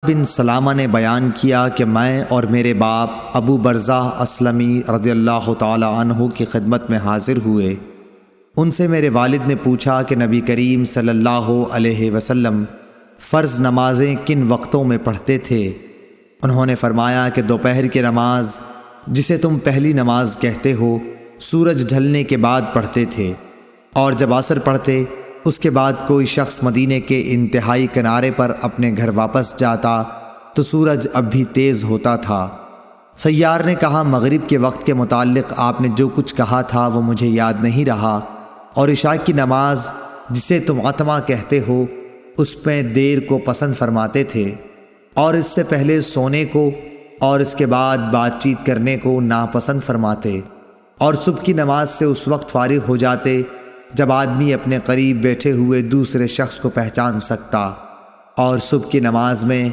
بن سلامہ نے بیان کیا کہ میں اور میرے باپ ابو برزہ اسلمی رضی اللہ تعالی عنہ کی خدمت میں حاضر ہوئے۔ ان سے میرے والد نے پوچھا کہ نبی کریم صلی اللہ علیہ وسلم فرض نمازیں کن وقتوں میں پڑھتے تھے؟ انہوں نے فرمایا کہ دوپہر کی نماز، جسے تم پہلی نماز کہتے ہو، سورج ڈھلنے کے بعد پڑھتے تھے، اور جب عصر پڑھتے اس کے بعد کوئی شخص مدینے کے انتہائی کنارے پر اپنے گھر واپس جاتا تو سورج اب بھی تیز ہوتا تھا۔ سیار نے کہا، مغرب کے وقت کے متعلق آپ نے جو کچھ کہا تھا وہ مجھے یاد نہیں رہا، اور عشاء کی نماز جسے تم عتمہ کہتے ہو اس میں دیر کو پسند فرماتے تھے، اور اس سے پہلے سونے کو اور اس کے بعد بات چیت کرنے کو ناپسند فرماتے، اور صبح کی نماز سے اس وقت فارغ ہو جاتے جب آدمی اپنے قریب بیٹھے ہوئے دوسرے شخص کو پہچان سکتا، اور صبح کی نماز میں